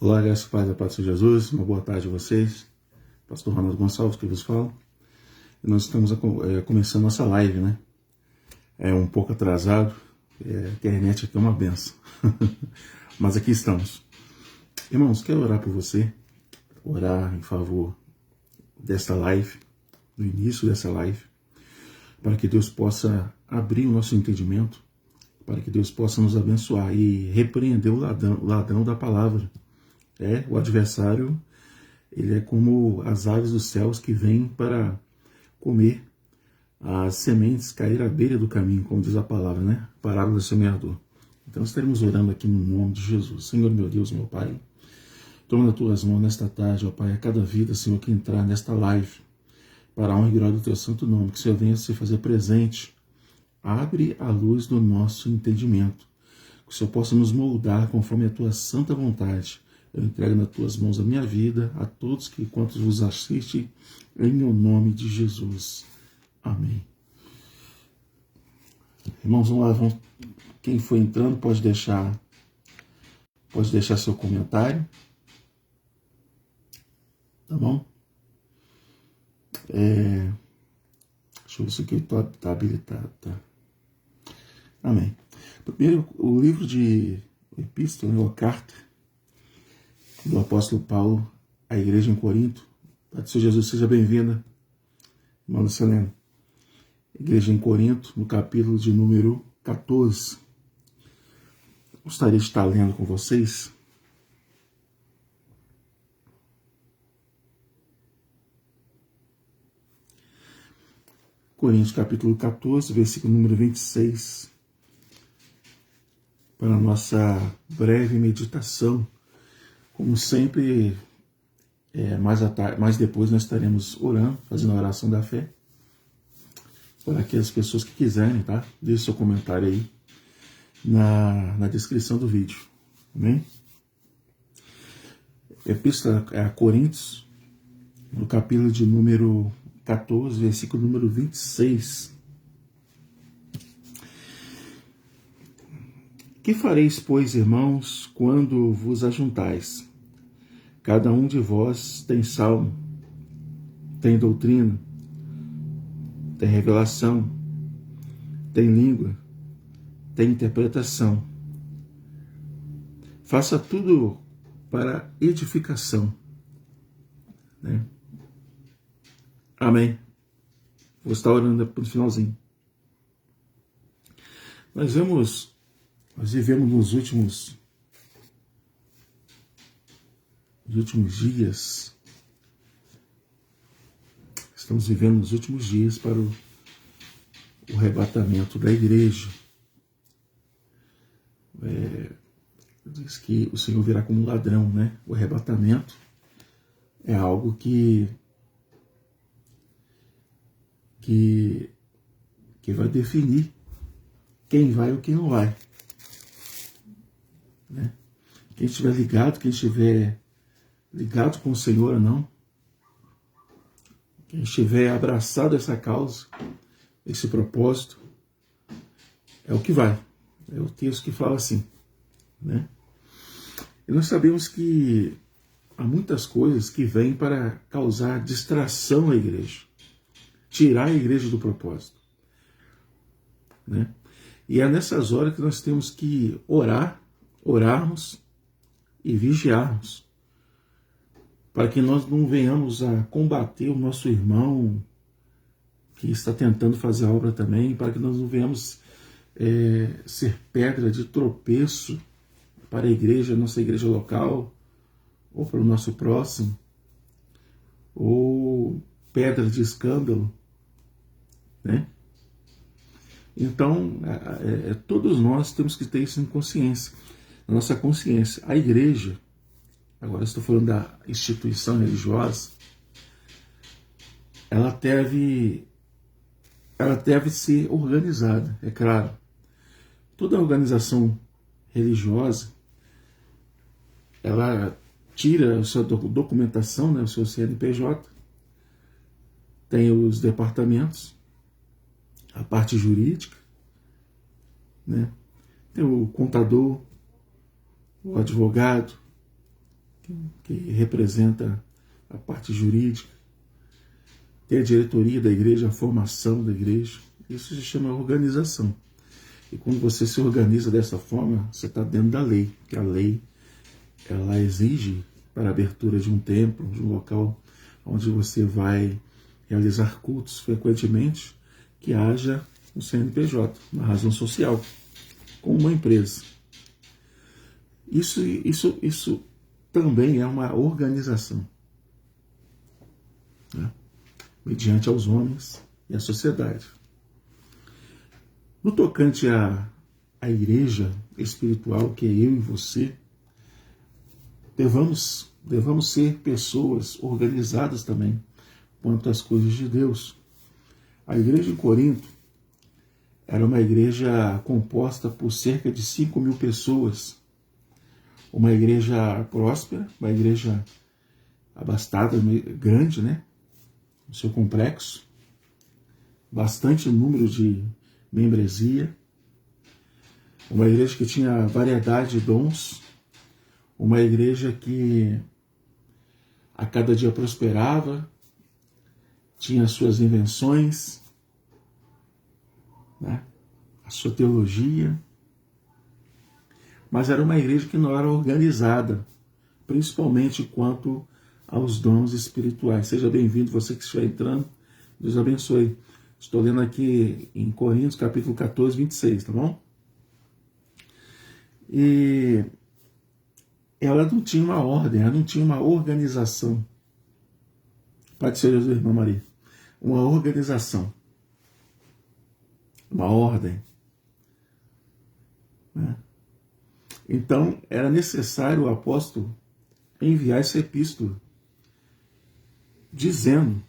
Olá, graças e paz da paz de Jesus, uma boa tarde a vocês. Pastor Ronaldo Gonçalves que vos fala. E nós estamos começando nossa live, né? É um pouco atrasado, a internet aqui é uma benção. Mas aqui estamos. Irmãos, quero orar por você, orar em favor desta live, do início dessa live, para que Deus possa abrir o nosso entendimento, para que Deus possa nos abençoar e repreender o ladrão da palavra. O adversário, ele é como as aves dos céus que vêm para comer as sementes, cair à beira do caminho, como diz a palavra, né? Parábola do semeador. Então estaremos orando aqui no nome de Jesus. Senhor, meu Deus, meu Pai, toma nas tuas mãos nesta tarde, ó Pai, a cada vida, Senhor, que entrar nesta live, para a honra e glória do teu santo nome, que o Senhor venha se fazer presente. Abre a luz do nosso entendimento, que o Senhor possa nos moldar conforme a tua santa vontade. Eu entrego nas tuas mãos a minha vida, a todos quantos vos assistem, em meu nome de Jesus. Amém. Irmãos, vamos lá. Quem for entrando pode deixar seu comentário. Tá bom? Deixa eu ver se aqui está habilitado. Tá? Amém. Primeiro, o livro de Epístola, ou Carta, do apóstolo Paulo à igreja em Corinto. Pai do Senhor Jesus, seja bem-vinda, irmã Lucilena. Igreja em Corinto, no capítulo de número 14. Gostaria de estar lendo com vocês. Coríntios, capítulo 14, versículo número 26. Para a nossa breve meditação. Como sempre, mais depois nós estaremos orando, fazendo a oração da fé. Para aquelas pessoas que quiserem, tá? Deixe seu comentário aí na descrição do vídeo. Amém? Epístola a Coríntios, no capítulo de número 14, versículo número 26. Que fareis, pois, irmãos, quando vos ajuntais? Cada um de vós tem salmo, tem doutrina, tem revelação, tem língua, tem interpretação. Faça tudo para edificação. Né? Amém. Vou estar orando para o finalzinho. Nós vivemos nos últimos dias. Estamos vivendo nos últimos dias para o arrebatamento da igreja. Diz que o Senhor virá como um ladrão, né? O arrebatamento é algo que vai definir quem vai ou quem não vai. Né? Quem estiver ligado com o Senhor ou não, quem estiver abraçado essa causa, esse propósito, é o que vai. É o texto que fala assim. Né? E nós sabemos que há muitas coisas que vêm para causar distração à igreja, tirar a igreja do propósito. Né? E é nessas horas que nós temos que orarmos e vigiarmos, para que nós não venhamos a combater o nosso irmão que está tentando fazer a obra também, para que nós não venhamos ser pedra de tropeço para a igreja, nossa igreja local, ou para o nosso próximo, ou pedra de escândalo. Né? Então, todos nós temos que ter isso em consciência, na nossa consciência. A igreja, agora estou falando da instituição religiosa, ela deve ser organizada, é claro. Toda organização religiosa, ela tira a sua documentação, né, o seu CNPJ, tem os departamentos, a parte jurídica, né, tem o contador, o advogado, que representa a parte jurídica, tem a diretoria da igreja, a formação da igreja. Isso se chama organização. E quando você se organiza dessa forma, você está dentro da lei, que a lei ela exige para a abertura de um templo, de um local onde você vai realizar cultos frequentemente, que haja um CNPJ, uma razão social, como uma empresa. Isso também é uma organização, né? Mediante aos homens e à sociedade. No tocante à igreja espiritual, que é eu e você, devamos ser pessoas organizadas também quanto às coisas de Deus. A igreja em Corinto era uma igreja composta por cerca de 5.000 pessoas, uma igreja próspera, uma igreja abastada, grande, né? O seu complexo, bastante número de membresia, uma igreja que tinha variedade de dons, uma igreja que a cada dia prosperava, tinha suas invenções, né? A sua teologia, mas era uma igreja que não era organizada, principalmente quanto aos dons espirituais. Seja bem-vindo, você que estiver entrando, Deus abençoe. Estou lendo aqui em Coríntios, capítulo 14, 26, tá bom? E ela não tinha uma ordem, ela não tinha uma organização. Pai do Senhor Jesus, irmã Maria. Uma organização. Uma ordem. Né? Então, era necessário o apóstolo enviar essa epístola, dizendo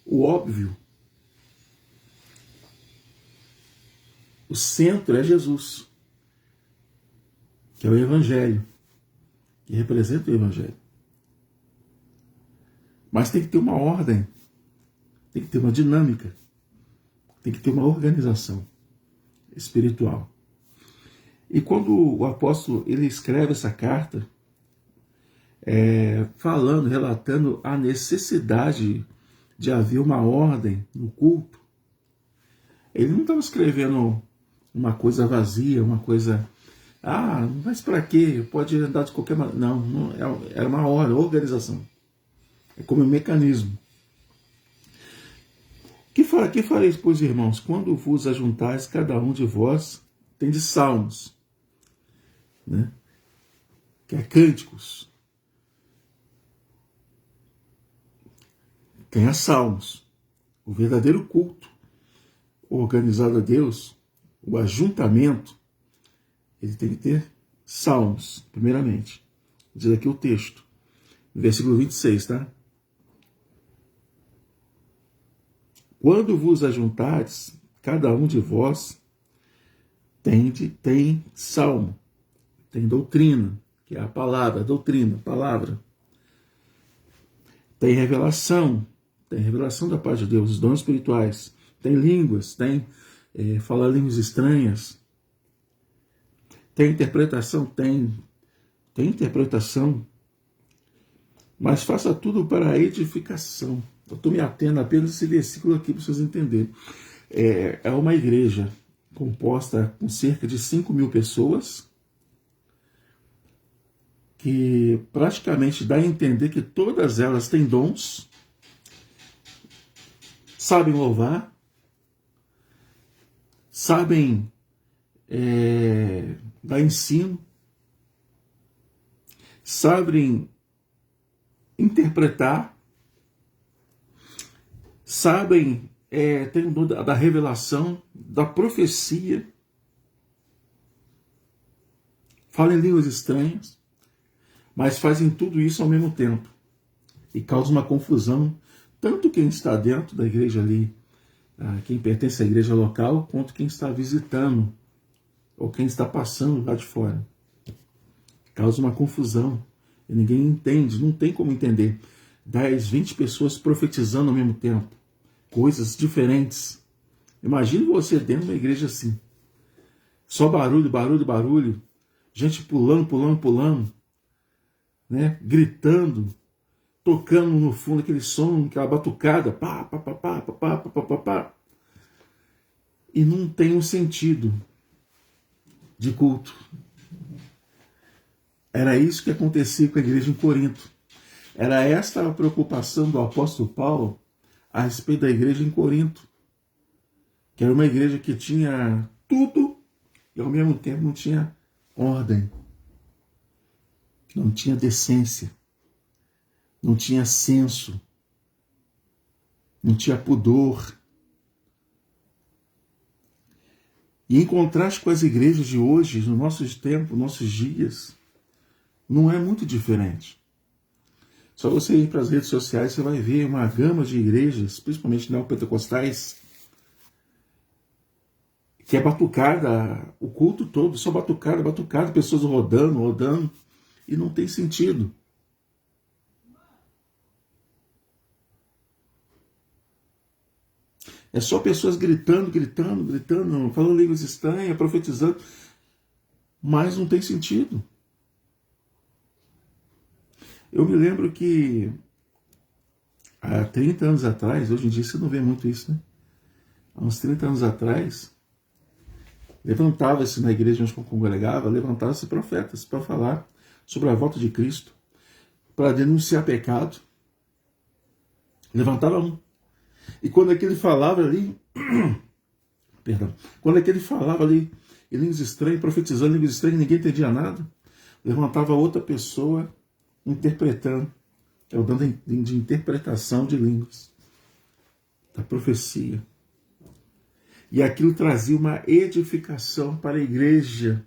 o óbvio. O centro é Jesus, que é o Evangelho, que representa o Evangelho. Mas tem que ter uma ordem, tem que ter uma dinâmica, tem que ter uma organização espiritual. E quando o apóstolo ele escreve essa carta, falando, relatando a necessidade de haver uma ordem no culto, ele não estava escrevendo uma coisa vazia, uma coisa, mas para quê? Pode andar de qualquer maneira. Não, era uma ordem, organização. É como um mecanismo. Que fareis, pois, irmãos, quando vos ajuntais, cada um de vós tem de salmos, né? Que é cânticos. Tenha salmos. O verdadeiro culto organizado a Deus, o ajuntamento, ele tem que ter salmos, primeiramente. Diz aqui o texto, versículo 26, tá? Quando vos ajuntares, cada um de vós tem salmo, tem doutrina, que é a palavra, doutrina, palavra. Tem revelação da parte de Deus, os dons espirituais. Tem línguas, tem falar línguas estranhas. Tem interpretação, tem interpretação. Mas faça tudo para a edificação. Eu estou me atendo apenas a esse versículo aqui para vocês entenderem. É uma igreja composta com cerca de 5.000 pessoas, que praticamente dá a entender que todas elas têm dons, sabem louvar, sabem dar ensino, sabem interpretar, sabem, tem o dom da revelação, da profecia, falam em línguas estranhas, mas fazem tudo isso ao mesmo tempo. E causa uma confusão, tanto quem está dentro da igreja ali, quem pertence à igreja local, quanto quem está visitando, ou quem está passando lá de fora. Causa uma confusão, e ninguém entende, não tem como entender. 10, 20 pessoas profetizando ao mesmo tempo, coisas diferentes. Imagine você dentro de uma igreja assim, só barulho, barulho, barulho, gente pulando, pulando, pulando. né, gritando, tocando no fundo aquele som, aquela batucada, pá, pá, pá, pá, pá, pá, pá, pá, pá, e não tem um sentido de culto. Era isso que acontecia com a igreja em Corinto. Era esta a preocupação do apóstolo Paulo a respeito da igreja em Corinto, que era uma igreja que tinha tudo e ao mesmo tempo não tinha ordem, não tinha decência, não tinha senso, não tinha pudor. E em contraste com as igrejas de hoje, nos nossos tempos, nossos dias, não é muito diferente. Só você ir para as redes sociais, você vai ver uma gama de igrejas, principalmente neopentecostais, que é batucada, o culto todo, só batucada, batucada, pessoas rodando, rodando, e não tem sentido. É só pessoas gritando, gritando, gritando, falando línguas estranhas, profetizando, mas não tem sentido. Eu me lembro que há 30 anos atrás, hoje em dia você não vê muito isso, né? Há uns 30 anos atrás, levantava-se na igreja onde eu congregava, levantava-se profetas para falar sobre a volta de Cristo, para denunciar pecado. Levantava um. E quando aquele falava ali, perdão, quando aquele falava ali em línguas estranhas, profetizando em línguas estranhas, ninguém entendia nada, levantava outra pessoa interpretando, é o dom de interpretação de línguas, da profecia. E aquilo trazia uma edificação para a igreja.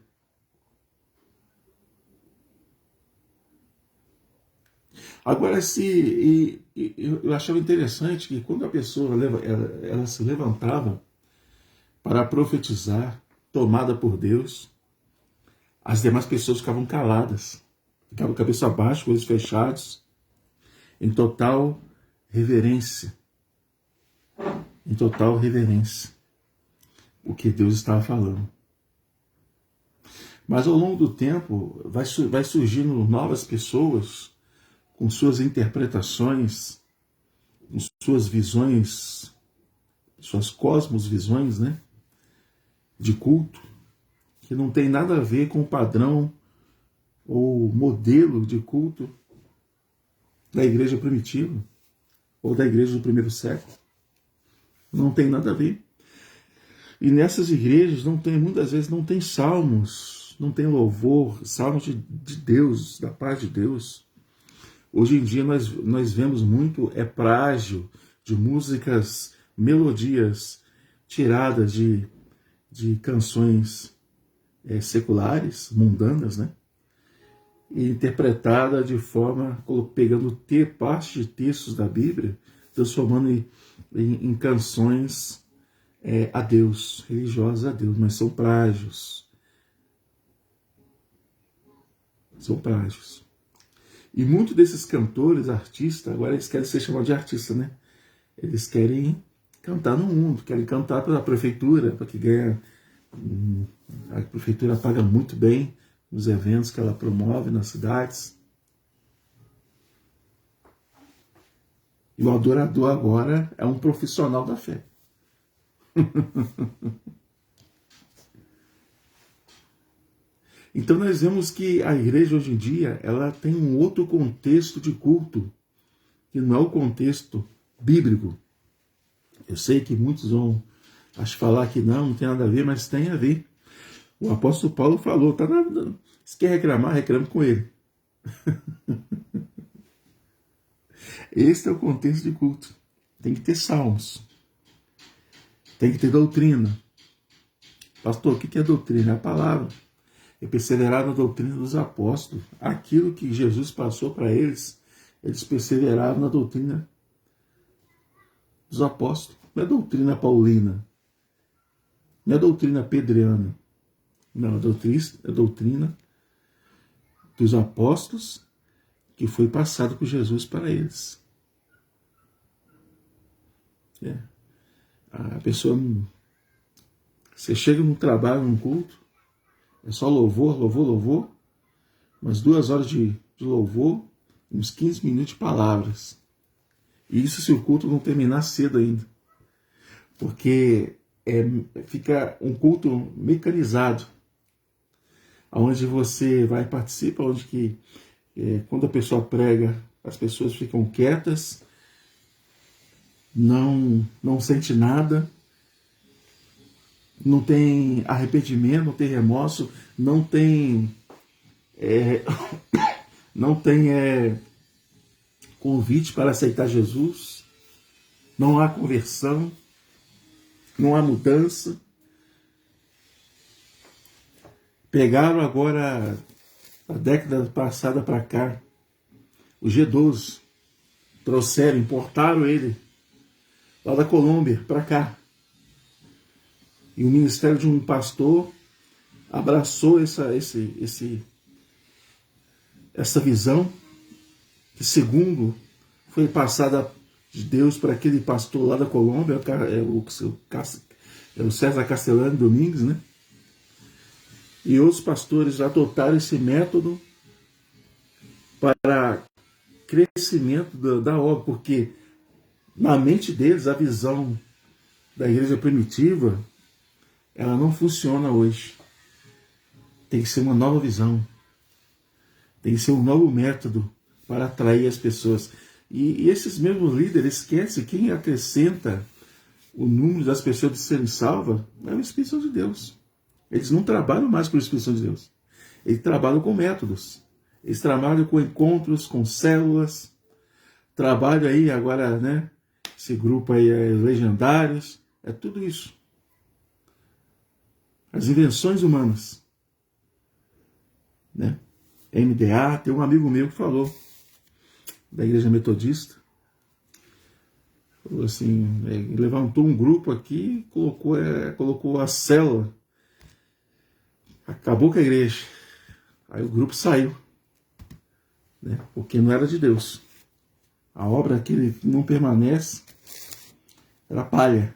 Agora, eu achava interessante que quando a pessoa ela se levantava para profetizar, tomada por Deus, as demais pessoas ficavam caladas, ficavam com a cabeça baixa, com olhos fechados, em total reverência. Em total reverência. O que Deus estava falando. Mas ao longo do tempo, vai surgindo novas pessoas com suas interpretações, com suas visões, suas cosmosvisões, né, de culto, que não tem nada a ver com o padrão ou modelo de culto da igreja primitiva ou da igreja do primeiro século. Não tem nada a ver. E nessas igrejas muitas vezes não tem salmos, não tem louvor, salmos de Deus, da paz de Deus. Hoje em dia nós vemos muito plágio de músicas, melodias tiradas de canções seculares, mundanas, né? E interpretada de forma, pegando parte de textos da Bíblia, transformando em canções a Deus, religiosas a Deus, mas são plágios. São plágios. E muitos desses cantores, artistas, agora eles querem ser chamados de artista, né? Eles querem cantar no mundo, querem cantar pela prefeitura, para que ganha. A prefeitura paga muito bem nos eventos que ela promove nas cidades. E o adorador agora é um profissional da fé. Então nós vemos que a igreja hoje em dia ela tem um outro contexto de culto, que não é o contexto bíblico. Eu sei que muitos vão falar que não tem nada a ver, mas tem a ver. O apóstolo Paulo falou, se quer reclamar, reclame com ele. Esse é o contexto de culto. Tem que ter salmos. Tem que ter doutrina. Pastor, o que é doutrina? É a palavra. É perseverar na doutrina dos apóstolos. Aquilo que Jesus passou para eles perseveraram na doutrina dos apóstolos. Não é doutrina paulina. Não é doutrina pedriana. Não, é doutrina dos apóstolos que foi passado por Jesus para eles. A pessoa, você chega num trabalho, num culto, é só louvor, louvor, louvor, umas 2 horas de de louvor, uns 15 minutos de palavras. E isso se o culto não terminar cedo ainda. Porque fica um culto mecanizado, onde você vai participar, onde que quando a pessoa prega, as pessoas ficam quietas, não sente nada, não tem arrependimento, não tem remorso, não tem não tem convite para aceitar Jesus, não há conversão, não há mudança. Pegaram agora, a década passada para cá, o G12, trouxeram, importaram ele lá da Colômbia para cá. E o ministério de um pastor abraçou essa visão, que segundo foi passada de Deus para aquele pastor lá da Colômbia, o César Castellani Domingues, né? E outros pastores adotaram esse método para crescimento da obra, porque na mente deles a visão da igreja primitiva, ela não funciona hoje. Tem que ser uma nova visão, tem que ser um novo método para atrair as pessoas. E esses mesmos líderes esquecem que quem acrescenta o número das pessoas serem salvas é o Espírito Santo de Deus. Eles não trabalham mais com o Espírito Santo de Deus. Eles trabalham com métodos. Eles trabalham com encontros, com células. Trabalham aí agora, né? Esse grupo aí é Legendários. É tudo isso. As invenções humanas. Né? MDA, tem um amigo meu que falou, da Igreja Metodista. Falou assim, levantou um grupo aqui, colocou a célula. Acabou com a igreja. Aí o grupo saiu, né? Porque não era de Deus. A obra que não permanece era palha.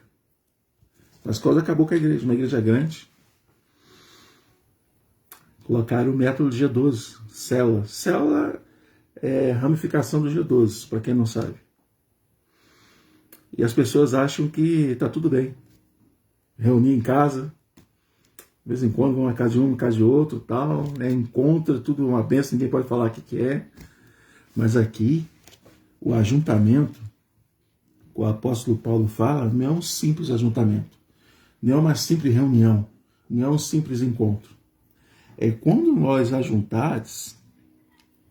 Mas quando acabou com a igreja, uma igreja grande, colocaram o método G12, célula. Célula é ramificação do G12, para quem não sabe. E as pessoas acham que está tudo bem. Reunir em casa, de vez em quando vão na casa de um, na casa de outro, tal, né? Encontra tudo uma benção, ninguém pode falar o que é. Mas aqui, o ajuntamento, o apóstolo Paulo fala, não é um simples ajuntamento, não é uma simples reunião, não é um simples encontro. É quando nós ajuntados,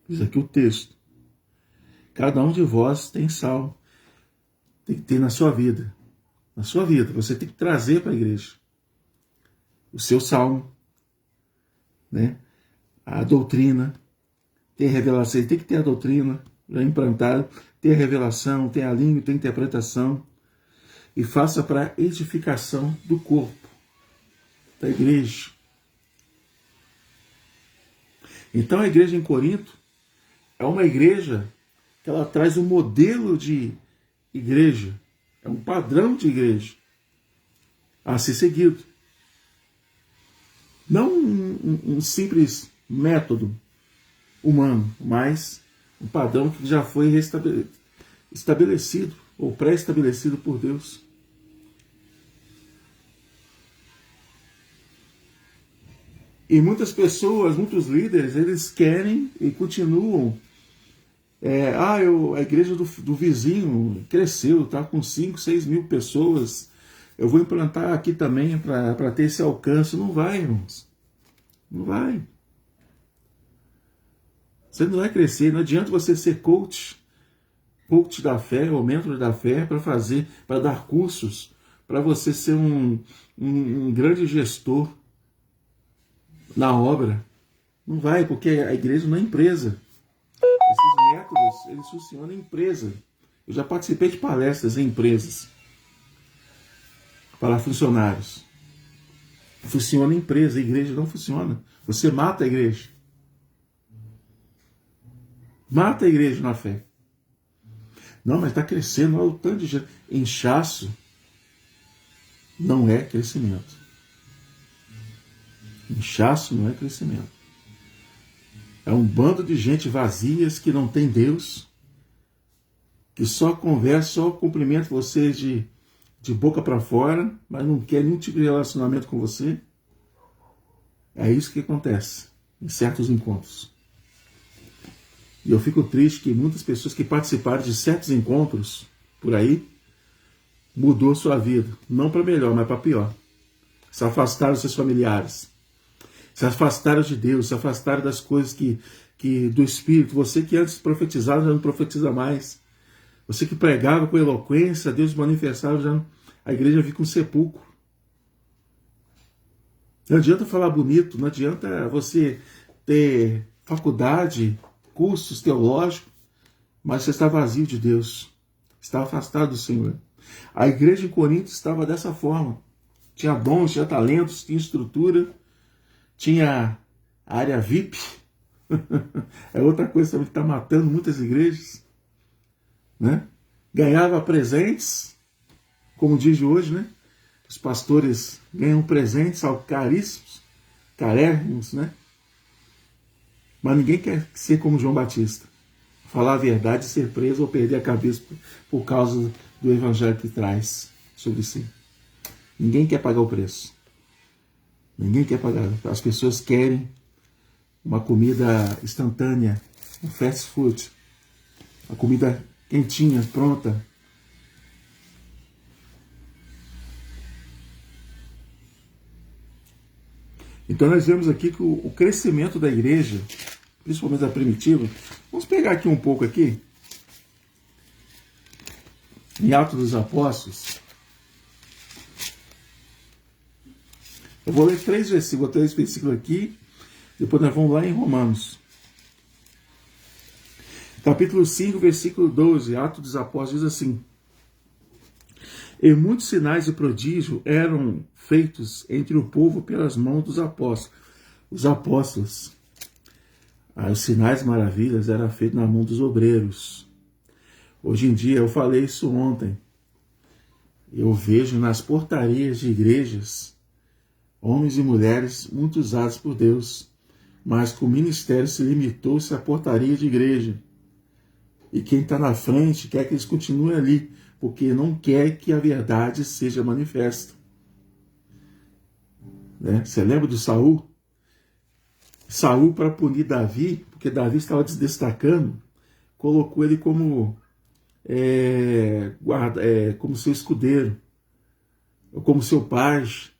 diz aqui o texto, cada um de vós tem sal, tem que ter na sua vida. Na sua vida, você tem que trazer para a igreja o seu salmo, né? A doutrina, tem a revelação, tem que ter a doutrina já implantada, tem a revelação, tem a língua, tem a interpretação, e faça para edificação do corpo, da igreja. Então a igreja em Corinto é uma igreja que ela traz um modelo de igreja, é um padrão de igreja a ser seguido. Não um simples método humano, mas um padrão que já foi estabelecido ou pré-estabelecido por Deus. E muitas pessoas, muitos líderes, eles querem e continuam. A igreja do vizinho cresceu, está com 5, 6 mil pessoas. Eu vou implantar aqui também para ter esse alcance. Não vai, irmãos. Não vai. Você não vai crescer. Não adianta você ser coach da fé, ou mentor da fé, para dar cursos, para você ser um grande gestor na obra. Não vai, porque a igreja não é empresa. Esses métodos, eles funcionam em empresa. Eu já participei de palestras em empresas para funcionários. Funciona em empresa, a igreja não funciona. Você mata a igreja. Mata a igreja na fé. Não, mas está crescendo, olha o tanto de gente. Inchaço não é crescimento. Inchaço não é crescimento. É um bando de gente vazias que não tem Deus, que só conversa, só cumprimenta vocês de boca para fora, mas não quer nenhum tipo de relacionamento com você. É isso que acontece em certos encontros. E eu fico triste que muitas pessoas que participaram de certos encontros por aí mudou sua vida, não para melhor, mas para pior. Se afastaram dos seus familiares, se afastaram de Deus, se afastaram das coisas que do Espírito. Você que antes profetizava já não profetiza mais. Você que pregava com eloquência, Deus manifestava, já não, a igreja fica um sepulcro. Não adianta falar bonito, não adianta você ter faculdade, cursos teológicos, mas você está vazio de Deus, está afastado do Senhor. A igreja em Corinto estava dessa forma. Tinha dons, tinha talentos, tinha estrutura, tinha a área VIP. É outra coisa também que está matando muitas igrejas. Né? Ganhava presentes, como diz hoje, né? Os pastores ganham presentes caríssimos, carérrimos, né? Mas ninguém quer ser como João Batista, falar a verdade, ser preso ou perder a cabeça por causa do evangelho que traz sobre si. Ninguém quer pagar o preço. Ninguém quer pagar. As pessoas querem uma comida instantânea, um fast food, uma comida quentinha, pronta. Então nós vemos aqui que o crescimento da igreja, principalmente a primitiva, vamos pegar aqui um pouco aqui, em Atos dos Apóstolos. Eu vou ler 3 versículos aqui, depois nós vamos lá em Romanos. Capítulo 5, versículo 12, Atos dos Apóstolos, diz assim: E muitos sinais e prodígios eram feitos entre o povo pelas mãos dos apóstolos. Os apóstolos, os sinais e maravilhas eram feitos na mão dos obreiros. Hoje em dia, eu falei isso ontem, eu vejo nas portarias de igrejas, homens e mulheres muito usados por Deus, mas que o ministério se limitou-se à portaria de igreja. E quem está na frente quer que eles continuem ali, porque não quer que a verdade seja manifesta. Né? Você lembra do Saul? Saul, para punir Davi, porque Davi estava se destacando, colocou ele como como seu escudeiro, como seu pajem.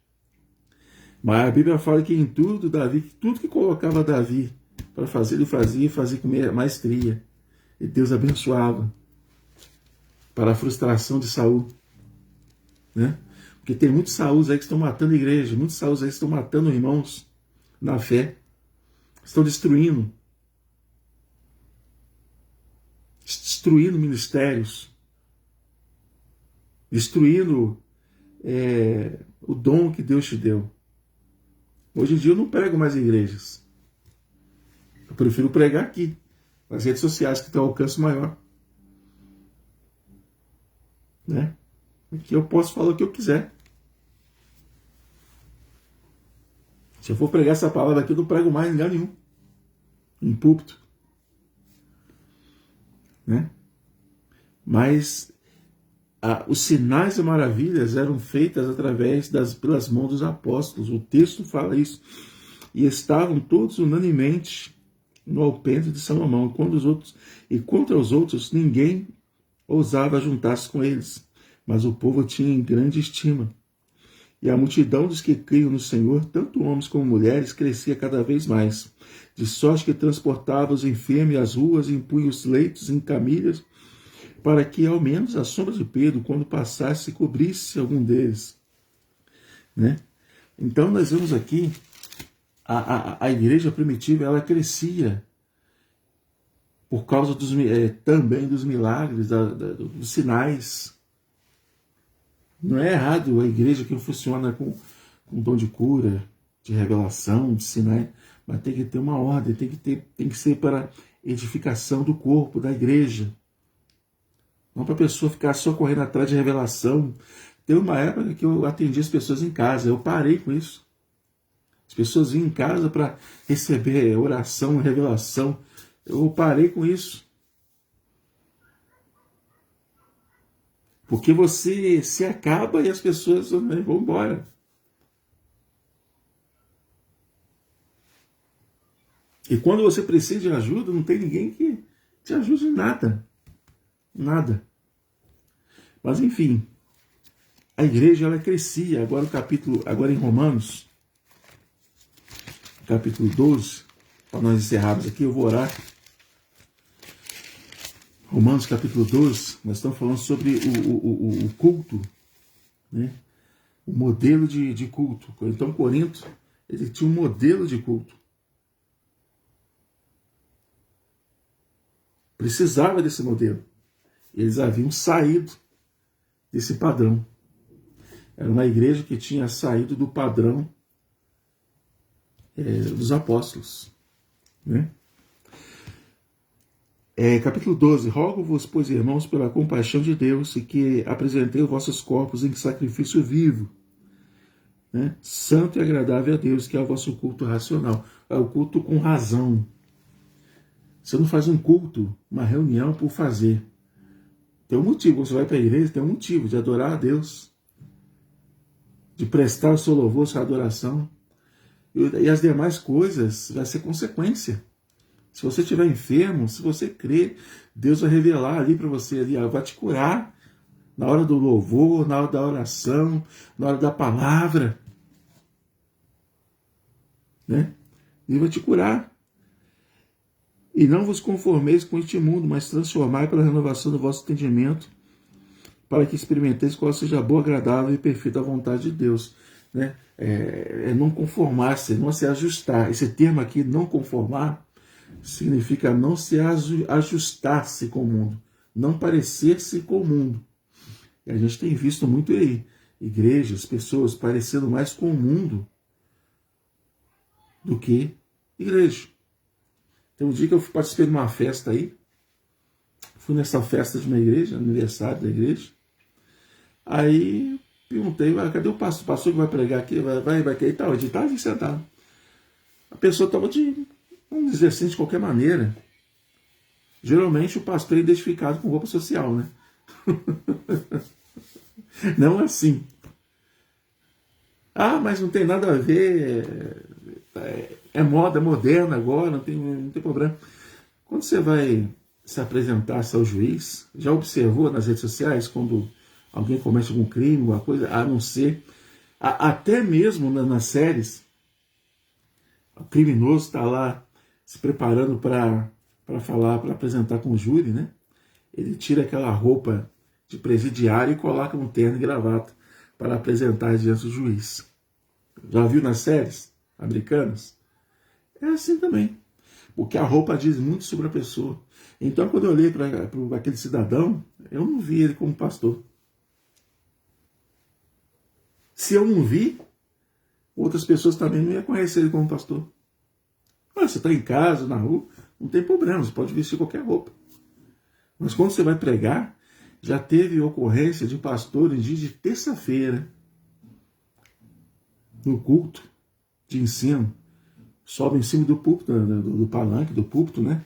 Mas a Bíblia fala que em tudo, Davi, tudo que colocava Davi para fazer, ele fazia com maestria. E Deus abençoava, para a frustração de Saul. Né? Porque tem muitos Saúls aí que estão matando a igreja, muitos Saúls aí que estão matando irmãos na fé, estão destruindo ministérios, destruindo o dom que Deus te deu. Hoje em dia eu não prego mais em igrejas. Eu prefiro pregar aqui, nas redes sociais, que tem um alcance maior. Né? Aqui eu posso falar o que eu quiser. Se eu for pregar essa palavra aqui, eu não prego mais em lugar nenhum. Em púlpito. Né? Mas os sinais e maravilhas eram feitas pelas mãos dos apóstolos. O texto fala isso. E estavam todos unanimemente no alpendre de Salomão. Quanto aos outros, ninguém ousava juntar-se com eles. Mas o povo tinha em grande estima. E a multidão dos que criam no Senhor, tanto homens como mulheres, crescia cada vez mais, de sorte que transportava os enfermos às ruas e impunha os leitos em camilhas, para que ao menos a sombra de Pedro, quando passasse, cobrisse algum deles. Né? Então nós vemos aqui, a igreja primitiva, ela crescia por causa também dos milagres, dos sinais. Não é errado a igreja que funciona com dom de cura, de revelação, de sinais, mas tem que ter uma ordem, tem que ser para edificação do corpo, da igreja. Não para a pessoa ficar só correndo atrás de revelação. Teve uma época que eu atendi as pessoas em casa, eu parei com isso. As pessoas vinham em casa para receber oração, revelação. Eu parei com isso. Porque você se acaba e as pessoas vão embora. E quando você precisa de ajuda, não tem ninguém que te ajude em nada. Nada. Mas enfim, a igreja ela crescia. Agora em Romanos, capítulo 12, para nós encerrarmos aqui, eu vou orar. Romanos capítulo 12, nós estamos falando sobre o culto, né? O modelo de culto. Então Corinto, ele tinha um modelo de culto. Precisava desse modelo. Eles haviam saído desse padrão. Era uma igreja que tinha saído do padrão dos apóstolos, né? Capítulo 12. Rogo-vos, pois, irmãos, pela compaixão de Deus, e que apresentei os vossos corpos em sacrifício vivo, né? Santo e agradável a Deus, que é o vosso culto racional. É o culto com razão. Você não faz um culto, uma reunião por fazer. Tem um motivo. Você vai para a igreja, tem um motivo de adorar a Deus, de prestar o seu louvor, a sua adoração. E as demais coisas vai ser consequência. Se você estiver enfermo, se você crer, Deus vai revelar ali para você, ali, vai te curar na hora do louvor, na hora da oração, na hora da palavra, né? Ele vai te curar. E não vos conformeis com este mundo, mas transformai pela renovação do vosso entendimento, para que experimenteis qual seja a boa, agradável e perfeita vontade de Deus, né? Não conformar-se, não se ajustar. Esse termo aqui, não conformar, significa não se ajustar-se com o mundo, não parecer-se com o mundo. E a gente tem visto muito aí, igrejas, pessoas parecendo mais com o mundo do que igreja. Tem um dia que eu participei de uma festa aí, fui nessa festa de uma igreja, aniversário da igreja, aí perguntei, cadê o pastor? O pastor que vai pregar aqui? Vai que tal? Ele estava sentado. A pessoa estava vamos dizer assim, de qualquer maneira. Geralmente o pastor é identificado com roupa social, né? Não assim. Ah, mas não tem nada a ver, é moda moderna agora, não tem problema. Quando você vai se apresentar ao juiz, já observou nas redes sociais quando alguém comete algum crime, alguma coisa, a não ser, até mesmo nas séries, o criminoso está lá se preparando para falar, para apresentar com o júri, né? Ele tira aquela roupa de presidiário e coloca um terno e gravata para apresentar diante do juiz. Já viu nas séries americanas? É assim também, porque a roupa diz muito sobre a pessoa. Então, quando eu olhei para aquele cidadão, eu não vi ele como pastor. Se eu não vi, outras pessoas também não iam conhecer ele como pastor. Mas você está em casa, na rua, não tem problema, você pode vestir qualquer roupa. Mas quando você vai pregar, já teve ocorrência de pastor em dia de terça-feira, no culto de ensino, sobe em cima do púlpito, do palanque, do púlpito, né?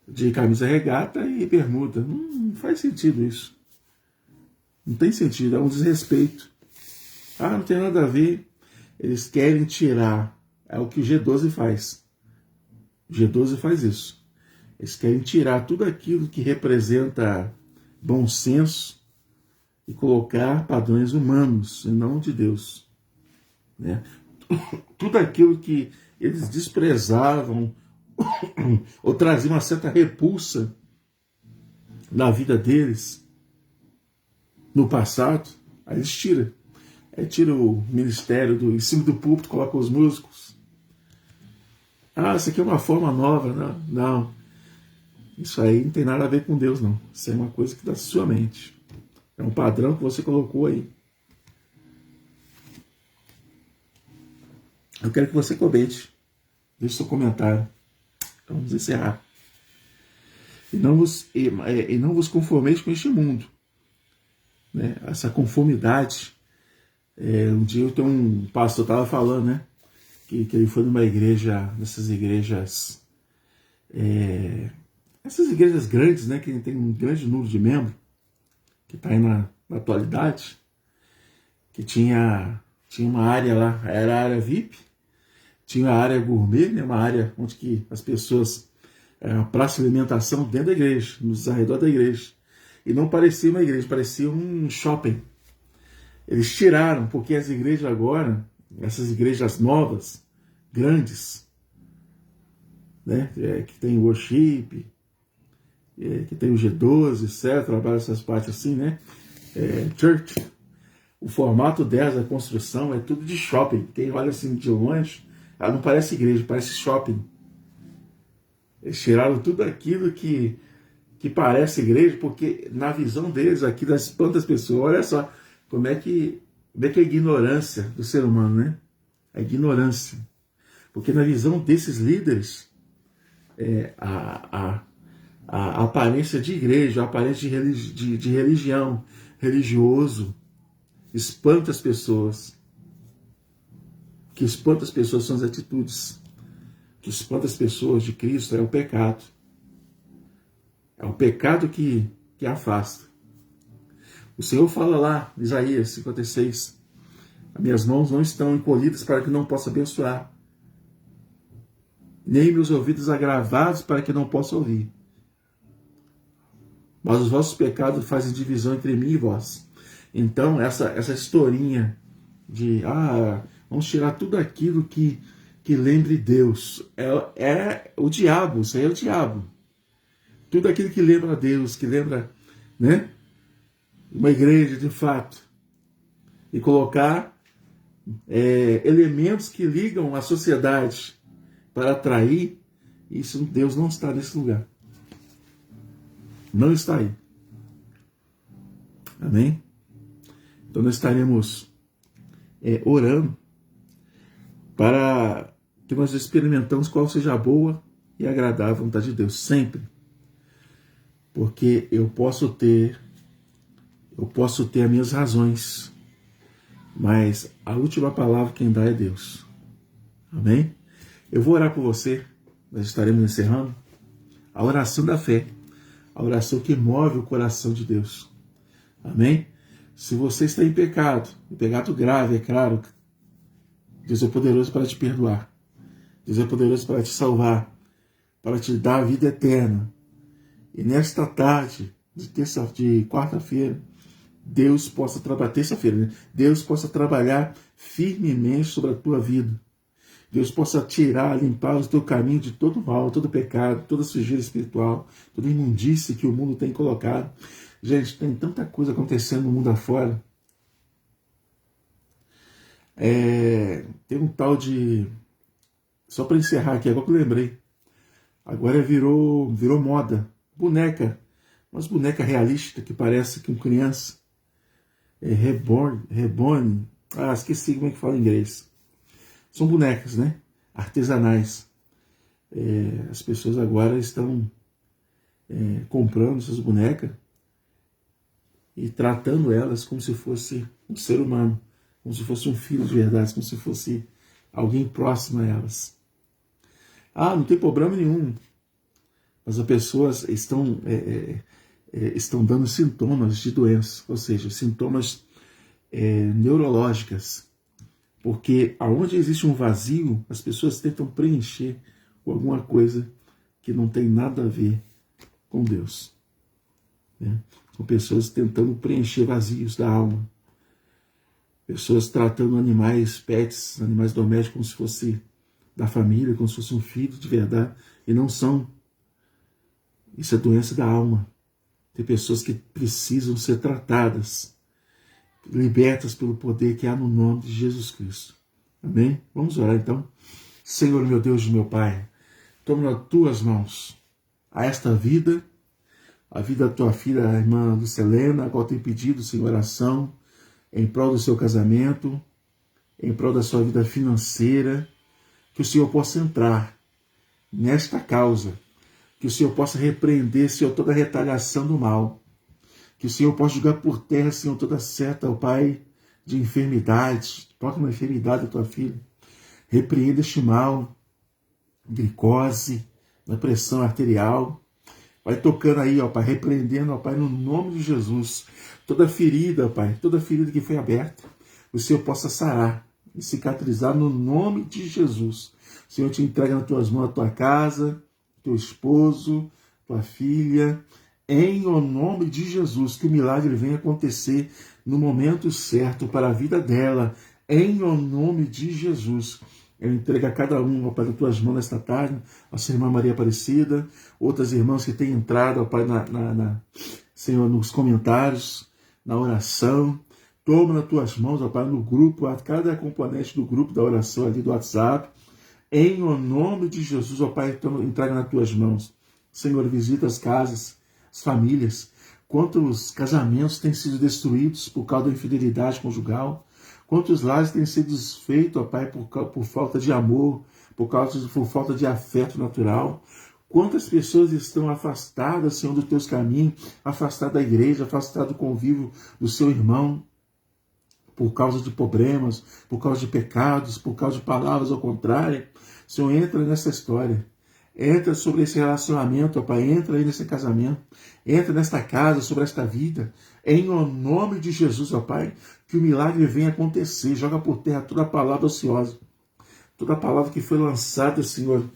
De camisa regata e bermuda. Não faz sentido isso. Não tem sentido, é um desrespeito. Ah, não tem nada a ver. Eles querem tirar. É o que o G12 faz. O G12 faz isso. Eles querem tirar tudo aquilo que representa bom senso e colocar padrões humanos e não de Deus, né? Tudo aquilo que eles desprezavam ou traziam uma certa repulsa na vida deles no passado, aí eles tiram. Aí tira o ministério em cima do púlpito, coloca os músicos. Ah, isso aqui é uma forma nova. Não. Isso aí não tem nada a ver com Deus, não. Isso é uma coisa que está na sua mente. É um padrão que você colocou aí. Eu quero que você comente. Deixe seu comentário. Vamos encerrar. E não vos conformeis com este mundo, né? Essa conformidade. Um dia eu tenho um pastor estava falando, né? que ele foi numa igreja, essas igrejas grandes, né, que tem um grande número de membros, que está aí na atualidade, que tinha uma área lá, era a área VIP, tinha a área gourmet, né, uma área onde que as pessoas, a praça de alimentação dentro da igreja, nos arredores da igreja. E não parecia uma igreja, parecia um shopping. Eles tiraram, porque as igrejas agora, essas igrejas novas, grandes, né, que tem worship, que tem o G12, etc., trabalha essas partes assim, né, church, o formato delas, a construção, é tudo de shopping. Quem olha assim de longe, ela não parece igreja, parece shopping. Eles tiraram tudo aquilo que parece igreja, porque na visão deles, aqui das tantas pessoas, olha só como é que é a ignorância do ser humano, né? A ignorância. Porque na visão desses líderes, a aparência de igreja, a aparência de religião, religioso, espanta as pessoas. O que espanta as pessoas são as atitudes. O que espanta as pessoas de Cristo é o pecado. É o pecado que afasta. O Senhor fala lá, Isaías 56, as minhas mãos não estão encolhidas para que não possa abençoar, nem meus ouvidos agravados para que não possa ouvir. Mas os vossos pecados fazem divisão entre mim e vós. Então, essa historinha de, vamos tirar tudo aquilo que lembre Deus, é o diabo, isso aí é o diabo. Tudo aquilo que lembra Deus, que lembra, né, uma igreja de fato, e colocar elementos que ligam a sociedade para atrair, isso, Deus não está nesse lugar. Não está aí. Amém? Então nós estaremos orando para que nós experimentamos qual seja a boa e agradável vontade de Deus, sempre. Porque eu posso ter as minhas razões, mas a última palavra quem dá é Deus. Amém? Eu vou orar por você, nós estaremos encerrando a oração da fé, a oração que move o coração de Deus. Amém? Se você está em pecado grave, é claro, Deus é poderoso para te perdoar. Deus é poderoso para te salvar, para te dar a vida eterna. E nesta tarde de quarta-feira, Deus possa trabalhar, terça-feira, né? Deus possa trabalhar firmemente sobre a tua vida. Deus possa tirar, limpar o teu caminho de todo mal, todo pecado, toda sujeira espiritual, toda imundície que o mundo tem colocado. Gente, tem tanta coisa acontecendo no mundo afora. Tem um tal de... Só para encerrar aqui, agora que eu lembrei. Agora virou moda. Boneca. Umas bonecas realistas que parece com criança. Reborn. Esqueci como é que fala em inglês. São bonecas, né? Artesanais. As pessoas agora estão comprando essas bonecas e tratando elas como se fosse um ser humano, como se fosse um filho de verdade, como se fosse alguém próximo a elas. Não tem problema nenhum. Mas as pessoas estão dando sintomas de doença, ou seja, sintomas neurológicas. Porque aonde existe um vazio, as pessoas tentam preencher com alguma coisa que não tem nada a ver com Deus. Né? São pessoas tentando preencher vazios da alma. Pessoas tratando animais, pets, animais domésticos como se fosse da família, como se fosse um filho de verdade, e não são. Isso é doença da alma. Tem pessoas que precisam ser tratadas, libertas pelo poder que há no nome de Jesus Cristo. Amém? Vamos orar então. Senhor, meu Deus e meu Pai, toma nas tuas mãos a esta vida, a vida da tua filha, a irmã Lucelena, a qual tem pedido, Senhor, oração, em prol do seu casamento, em prol da sua vida financeira, que o Senhor possa entrar nesta causa, que o Senhor possa repreender, Senhor, toda a retaliação do mal, que o Senhor possa jogar por terra, Senhor, toda seta, ó Pai, de enfermidade, toca uma enfermidade da tua filha, Repreenda este mal, glicose, na pressão arterial. Vai tocando aí, ó Pai, repreendendo, ó Pai, no nome de Jesus. Toda ferida, ó Pai, toda ferida que foi aberta, o Senhor possa sarar e cicatrizar no nome de Jesus. O Senhor te entrega nas tuas mãos a tua casa, teu esposo, tua filha, em o nome de Jesus, que o milagre venha acontecer no momento certo para a vida dela, em o nome de Jesus. Eu entrego a cada um, ó Pai, nas tuas mãos nesta tarde, a nossa irmã Maria Aparecida, outras irmãs que têm entrado, ó Pai, Senhor, nos comentários, na oração. Toma nas tuas mãos, ó Pai, no grupo, a cada componente do grupo da oração ali do WhatsApp. Em o nome de Jesus, ó Pai, entrega nas tuas mãos. Senhor, visita as casas, as famílias. Quantos casamentos têm sido destruídos por causa da infidelidade conjugal? Quantos lares têm sido desfeitos, ó Pai, por falta de amor, por falta de afeto natural? Quantas pessoas estão afastadas, Senhor, dos teus caminhos, afastadas da igreja, afastadas do convívio do seu irmão, por causa de problemas, por causa de pecados, por causa de palavras ao contrário? Senhor, entra nessa história. Entra sobre esse relacionamento, ó Pai. Entra aí nesse casamento. Entra nesta casa, sobre esta vida. Em o nome de Jesus, ó Pai, que o milagre venha acontecer. Joga por terra toda a palavra ociosa. Toda a palavra que foi lançada, Senhor,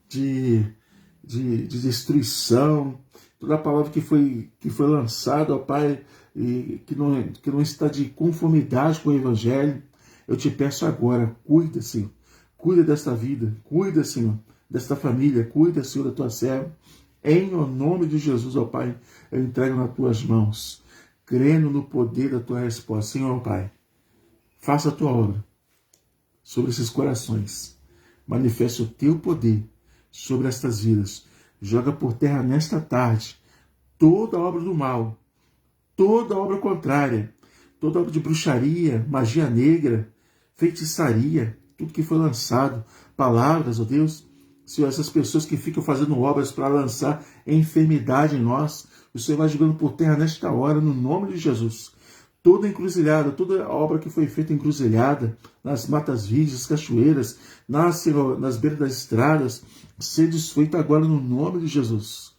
de destruição. Toda a palavra que foi lançada, ó Pai, e que não está de conformidade com o Evangelho. Eu te peço agora, cuida, Senhor. Cuida desta vida. Cuida, Senhor, desta família, cuida, Senhor, da tua serva. Em o nome de Jesus, ó Pai, eu entrego nas tuas mãos, crendo no poder da tua resposta. Senhor, ó Pai, faça a tua obra sobre esses corações. Manifeste o teu poder sobre estas vidas. Joga por terra nesta tarde toda obra do mal, toda obra contrária, toda obra de bruxaria, magia negra, feitiçaria, tudo que foi lançado, palavras, ó Deus, Senhor, essas pessoas que ficam fazendo obras para lançar enfermidade em nós, o Senhor vai jogando por terra nesta hora, no nome de Jesus. Toda encruzilhada, toda obra que foi feita encruzilhada, nas matas virgens, cachoeiras, nas beiras das estradas, seja desfeita agora no nome de Jesus.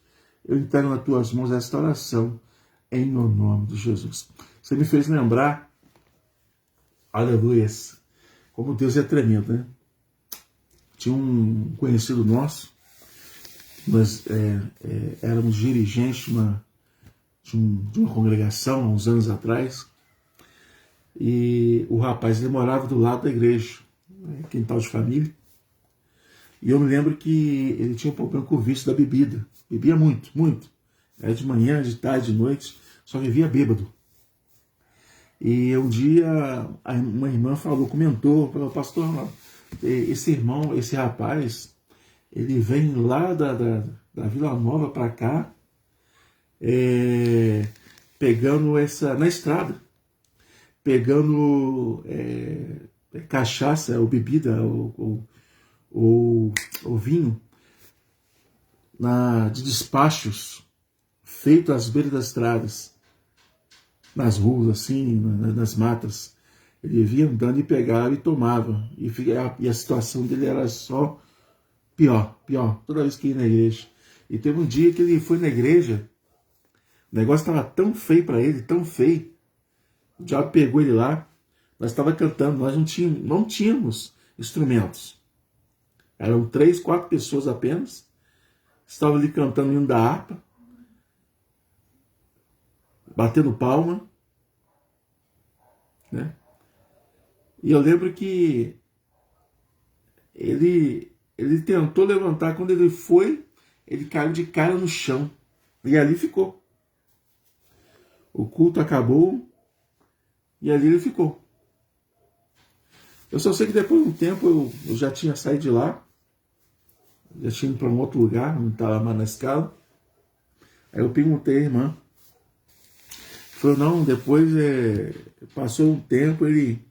Eu entrego nas tuas mãos esta oração, em o nome de Jesus. Você me fez lembrar, aleluias, como Deus é tremendo, né? Tinha um conhecido nosso, nós éramos dirigentes de uma congregação há uns anos atrás, e o rapaz ele morava do lado da igreja, quintal de família, e eu me lembro que ele tinha um problema com o vício da bebida, bebia muito, muito, era de manhã, de tarde, de noite, só vivia bêbado. E um dia uma irmã comentou, pastor, esse rapaz, ele vem lá da Vila Nova para cá, pegando na estrada, pegando cachaça ou bebida ou vinho de despachos feito às beiras das estradas, nas ruas, assim, nas matas. Ele via andando e pegava e tomava. E a situação dele era só pior, toda vez que ia na igreja. E teve um dia que ele foi na igreja, o negócio estava tão feio para ele, tão feio. O diabo pegou ele lá, nós estávamos cantando, nós não tínhamos instrumentos. Eram 3, 4 pessoas apenas, estavam ali cantando o hino da harpa, batendo palma, né? E eu lembro que ele tentou levantar, quando ele foi, ele caiu de cara no chão, e ali ficou. O culto acabou, e ali ele ficou. Eu só sei que depois de um tempo eu já tinha saído de lá, já tinha ido para um outro lugar, não estava mais na escala. Aí eu perguntei à irmã, falou, não, depois passou um tempo, ele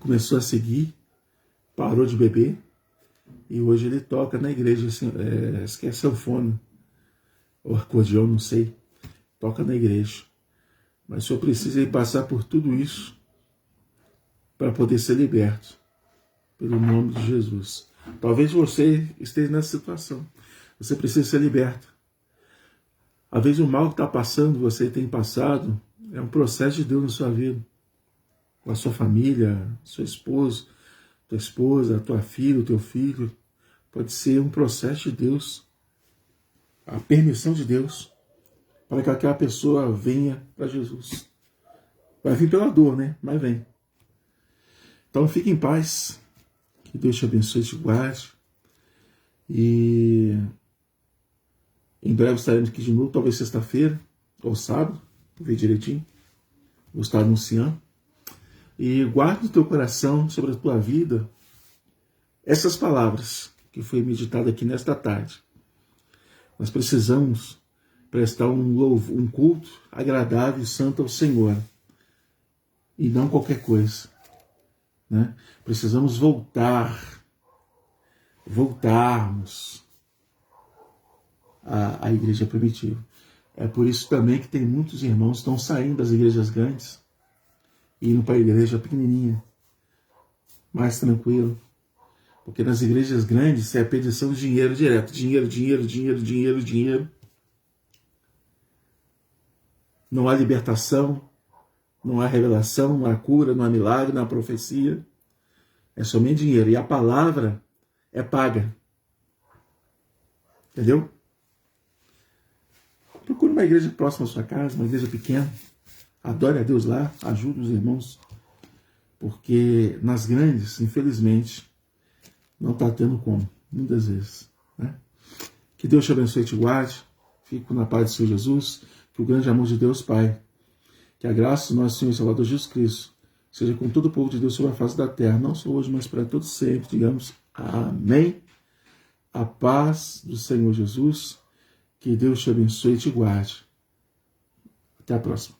começou a seguir, parou de beber, e hoje ele toca na igreja, assim, acho que é sanfona, ou acordeão, não sei, toca na igreja. Mas o senhor precisa ir passar por tudo isso para poder ser liberto. pelo nome de Jesus. Talvez você esteja nessa situação. Você precisa ser liberto. Às vezes o mal que está passando, você tem passado, é um processo de Deus na sua vida. Com a sua família, seu esposo, tua esposa, tua filha, o teu filho. Pode ser um processo de Deus. A permissão de Deus para que aquela pessoa venha para Jesus. Vai vir pela dor, né? Mas vem. Então fique em paz. Que Deus te abençoe e te guarde. E em breve estaremos aqui de novo, talvez sexta-feira ou sábado, vou ver direitinho. Vou estar anunciando. E guarde no teu coração, sobre a tua vida, essas palavras que foi meditada aqui nesta tarde. Nós precisamos prestar um culto agradável e santo ao Senhor. E não qualquer coisa. Né? Precisamos voltarmos à igreja primitiva. É por isso também que tem muitos irmãos que estão saindo das igrejas grandes e indo para a igreja pequenininha, mais tranquilo. Porque nas igrejas grandes é a pedição de dinheiro direto. Dinheiro. Não há libertação, não há revelação, não há cura, não há milagre, não há profecia. É somente dinheiro. E a palavra é paga. Entendeu? Procure uma igreja próxima à sua casa, uma igreja pequena. Adore a Deus lá, ajude os irmãos. Porque nas grandes, infelizmente, não está tendo como, muitas vezes. Né? Que Deus te abençoe e te guarde. Fico na paz do Senhor Jesus. Que o grande amor de Deus Pai, que a graça do nosso Senhor e Salvador Jesus Cristo seja com todo o povo de Deus sobre a face da terra, não só hoje, mas para todos sempre. Digamos amém. A paz do Senhor Jesus. Que Deus te abençoe e te guarde. Até a próxima.